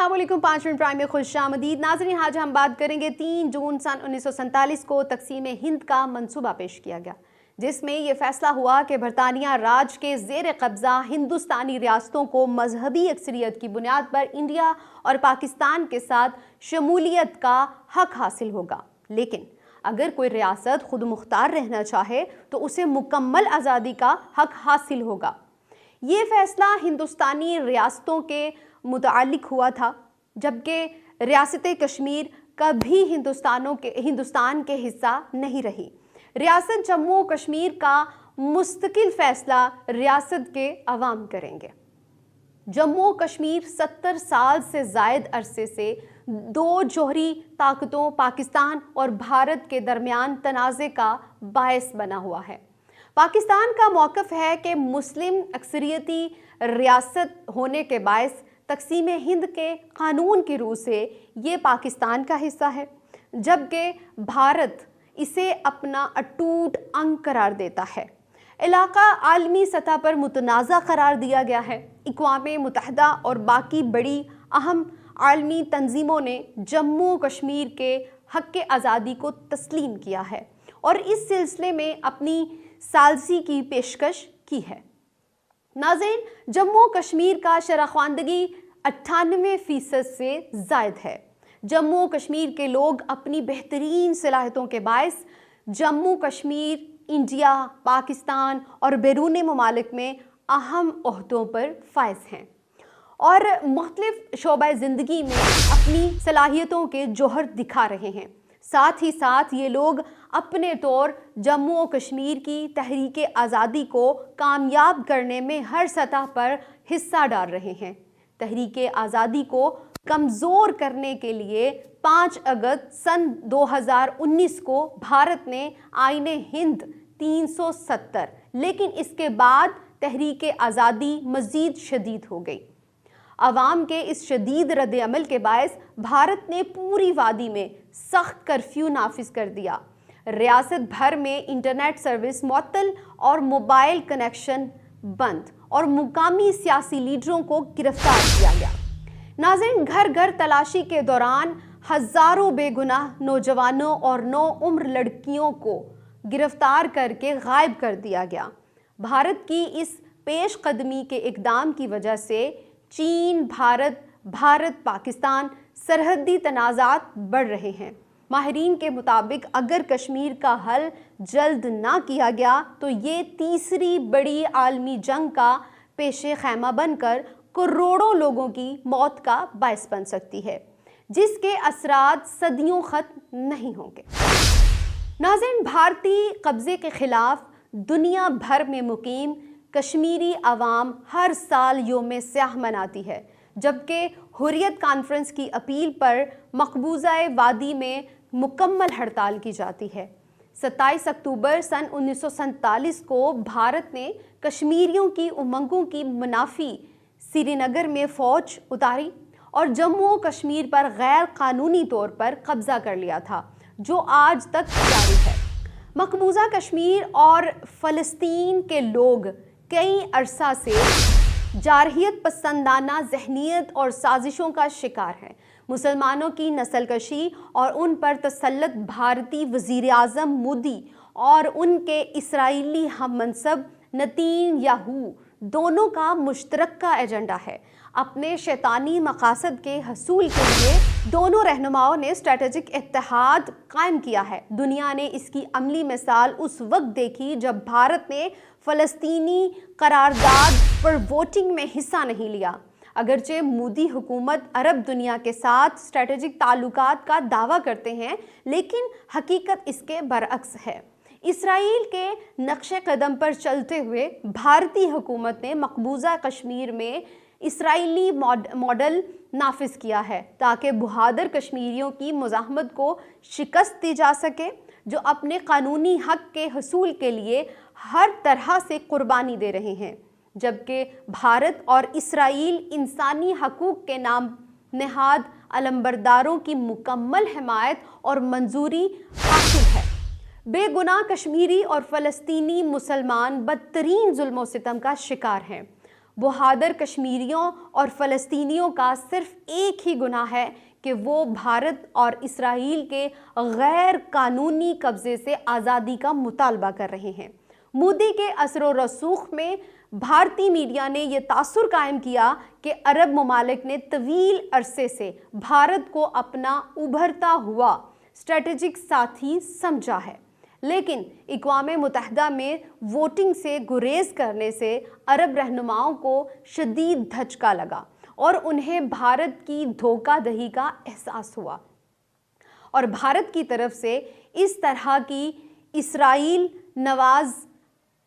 अस्सलाम वालेकुम। 5 minute prime में खुश आमदीद। नाज़रीन, आज हम बात करेंगे 3 जून सन 1947 को तकसीम हिंद का मंसूबा पेश किया गया, जिसमें यह फैसला हुआ कि बरतानिया राज के ज़ेर कब्ज़ा हिंदुस्तानी रियासतों को मजहबी अक्सरियत की बुनियाद पर इंडिया और पाकिस्तान के साथ शमूलियत का हक हासिल होगा। लेकिन अगर कोई रियासत खुद मुख्तार रहना चाहे तो उसे मुकम्मल आज़ादी का हक हासिल होगा। ये फैसला हिंदुस्तानी रियासतों के मुतालिक हुआ था, जबकि रियासत कश्मीर कभी हिंदुस्तान के हिस्सा नहीं रही। रियासत जम्मू और कश्मीर का मुस्तकिल फैसला रियासत के अवाम करेंगे। जम्मू और कश्मीर 70 साल से ज़ायद अरसे से दो जोहरी ताकतों पाकिस्तान और भारत के दरमियान तनाज़े का बायस बना हुआ है। पाकिस्तान का मौक़िफ़ है कि मुस्लिम अक्सरियती रियासत होने के बायस तकसीम हिंद के कानून की रूह से ये पाकिस्तान का हिस्सा है, जबकि भारत इसे अपना अटूट अंग करार देता है। इलाका आलमी सतह पर मुतनाज़ा करार दिया गया है। अक़वाम मुत्तहिदा और बाकी बड़ी अहम आलमी तंजीमों ने जम्मू कश्मीर के हक़ आज़ादी को तस्लीम किया है और इस सिलसिले में अपनी सालसी की पेशकश की है। नाज़रीन, जम्मू कश्मीर का शरह-ख्वानदगी 98% से ज़ायद है। जम्मू कश्मीर के लोग अपनी बेहतरीन सलाहियतों के बायस जम्मू कश्मीर, इंडिया, पाकिस्तान और बैरून ममालिक में अहम ओहदों पर फायज हैं और मुख्तलिफ शोबा ज़िंदगी में अपनी सलाहियतों के जौहर दिखा रहे हैं। साथ ही साथ ये लोग अपने तौर जम्मू और कश्मीर की तहरीक आज़ादी को कामयाब करने में हर सतह पर हिस्सा डाल रहे हैं। तहरीक आज़ादी को कमज़ोर करने के लिए 5 अगस्त सन 2019 को भारत ने आईने हिंद 370, लेकिन इसके बाद तहरीक आज़ादी मज़ीद शदीद हो गई। अवाम के इस शदीद रद्द अमल के बायस भारत ने पूरी वादी में सख्त कर्फ्यू नाफिज कर दिया। रियासत भर में इंटरनेट सर्विस मुअत्तल और मोबाइल कनेक्शन बंद और मुकामी सियासी लीडरों को गिरफ्तार किया गया। नाज़रीन, घर घर तलाशी के दौरान हज़ारों बेगुनाह नौजवानों और नौउम्र लड़कियों को गिरफ्तार करके गायब कर दिया गया। भारत की इस पेशकदमी के इक़दाम की वजह से चीन, भारत पाकिस्तान सरहदी तनाज़ात बढ़ रहे हैं। माहिरीन के मुताबिक अगर कश्मीर का हल जल्द ना किया गया तो ये तीसरी बड़ी आलमी जंग का पेशे खैमा बनकर करोड़ों लोगों की मौत का बायस बन सकती है, जिसके असरात सदियों ख़त्म नहीं होंगे। नाज़रीन, भारतीय कब्ज़े के ख़िलाफ़ दुनिया भर में मुकीम कश्मीरी अवाम हर साल योम स्याह मनाती है, जबकि हुर्रियत कॉन्फ्रेंस की अपील पर मकबूजा वादी में मुकम्मल हड़ताल की जाती है। 27 अक्टूबर सन 1947 को भारत ने कश्मीरियों की उमंगों की मुनाफी श्रीनगर में फ़ौज उतारी और जम्मू कश्मीर पर गैर कानूनी तौर पर कब्ज़ा कर लिया था, जो आज तक जारी है। मकबूजा कश्मीर और फ़लस्तीन के लोग कई अरसा से जारहियत पसंदाना जहनीत और साजिशों का शिकार हैं। मुसलमानों की नस्लकशी और उन पर तसल्लुत भारतीय वज़ीर आज़म मोदी और उनके इसराइली हममनसब नेतन्याहू दोनों का मुश्तरका एजेंडा है। अपने शैतानी मकासद के हसूल के लिए दोनों रहनुमाओं ने स्ट्रेटेजिक इत्तेहाद कायम किया है। दुनिया ने इसकी अमली मिसाल उस वक्त देखी जब भारत ने फ़लस्तीनी करारदाद पर वोटिंग में हिस्सा नहीं लिया। अगरचे मोदी हुकूमत अरब दुनिया के साथ स्ट्रेटेजिक ताल्लुकात का दावा करते हैं, लेकिन हकीकत इसके बरअक्स है। इसराइल के नक्शे कदम पर चलते हुए भारतीय हुकूमत ने मकबूजा कश्मीर में इसराइली मॉडल नाफिज किया है ताकि बहादुर कश्मीरियों की मुज़ाहमत को शिकस्त दी जा सके, जो अपने कानूनी हक के हसूल के लिए हर तरह से कुर्बानी दे रहे हैं, जबकि भारत और इसराइल इंसानी हकूक़ के नाम नहाद अलंबरदारों की मुकम्मल हिमायत और मंजूरी हासिल है। बेगुनाह कश्मीरी और फ़लस्तीनी मुसलमान बदतरीन जुल्म व सितम का शिकार हैं। بہادر کشمیریوں اور فلسطینیوں کا صرف ایک ہی گناہ ہے کہ وہ بھارت اور اسرائیل کے غیر قانونی قبضے سے آزادی کا مطالبہ کر رہے ہیں۔ مودی کے اثر و رسوخ میں بھارتی میڈیا نے یہ تاثر قائم کیا کہ عرب ممالک نے طویل عرصے سے بھارت کو اپنا ابھرتا ہوا اسٹریٹجک ساتھی سمجھا ہے، لیکن اقوام متحدہ میں ووٹنگ سے گریز کرنے سے عرب رہنماؤں کو شدید دھچکا لگا اور انہیں بھارت کی دھوکہ دہی کا احساس ہوا، اور بھارت کی طرف سے اس طرح کی اسرائیل نواز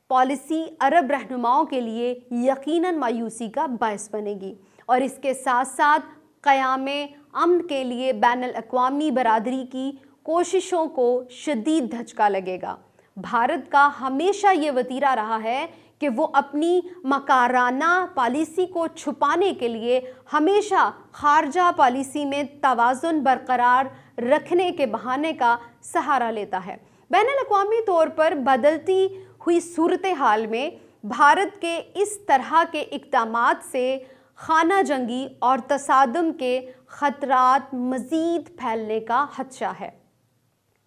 پالیسی عرب رہنماؤں کے لیے یقیناً مایوسی کا باعث بنے گی، اور اس کے ساتھ ساتھ قیام امن کے لیے بین الاقوامی برادری کی کوششوں کو شدید دھچکا لگے گا۔ بھارت کا ہمیشہ یہ وتیرہ رہا ہے کہ وہ اپنی مکارانہ پالیسی کو چھپانے کے لیے ہمیشہ خارجہ پالیسی میں توازن برقرار رکھنے کے بہانے کا سہارا لیتا ہے۔ بین الاقوامی طور پر بدلتی ہوئی صورتحال میں بھارت کے اس طرح کے اقدامات سے خانہ جنگی اور تصادم کے خطرات مزید پھیلنے کا خدشہ ہے۔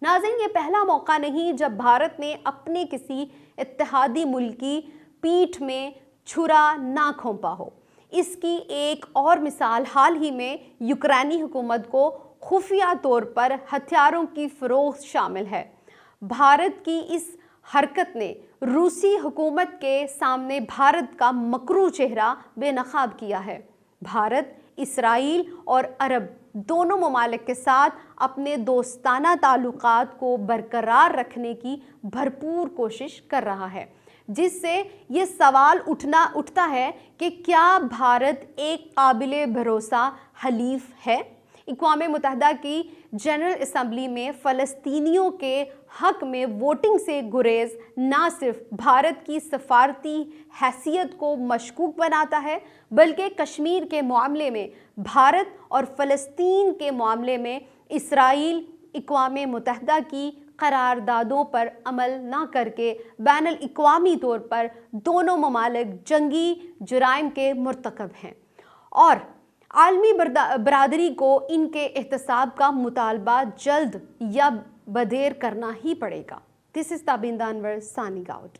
ناظرین، یہ پہلا موقع نہیں جب بھارت نے اپنے کسی اتحادی ملک کی پیٹھ میں چھرا نہ کھونپا ہو۔ اس کی ایک اور مثال حال ہی میں یوکرینی حکومت کو خفیہ طور پر ہتھیاروں کی فروخت شامل ہے۔ بھارت کی اس حرکت نے روسی حکومت کے سامنے بھارت کا مکروہ چہرہ بے نقاب کیا ہے۔ بھارت اسرائیل اور عرب دونوں ممالک کے ساتھ اپنے دوستانہ تعلقات کو برقرار رکھنے کی بھرپور کوشش کر رہا ہے، جس سے یہ سوال اٹھتا ہے کہ کیا بھارت ایک قابل بھروسہ حلیف ہے؟ اقوام متحدہ کی جنرل اسمبلی میں فلسطینیوں کے حق میں ووٹنگ سے گریز نہ صرف بھارت کی سفارتی حیثیت کو مشکوک بناتا ہے، بلکہ کشمیر کے معاملے میں بھارت اور فلسطین کے معاملے میں اسرائیل اقوام متحدہ کی قراردادوں پر عمل نہ کر کے بین الاقوامی طور پر دونوں ممالک جنگی جرائم کے مرتکب ہیں، اور عالمی برادری کو ان کے احتساب کا مطالبہ جلد یا بدیر کرنا ہی پڑے گا۔ This is Tabinda Anwar signing out.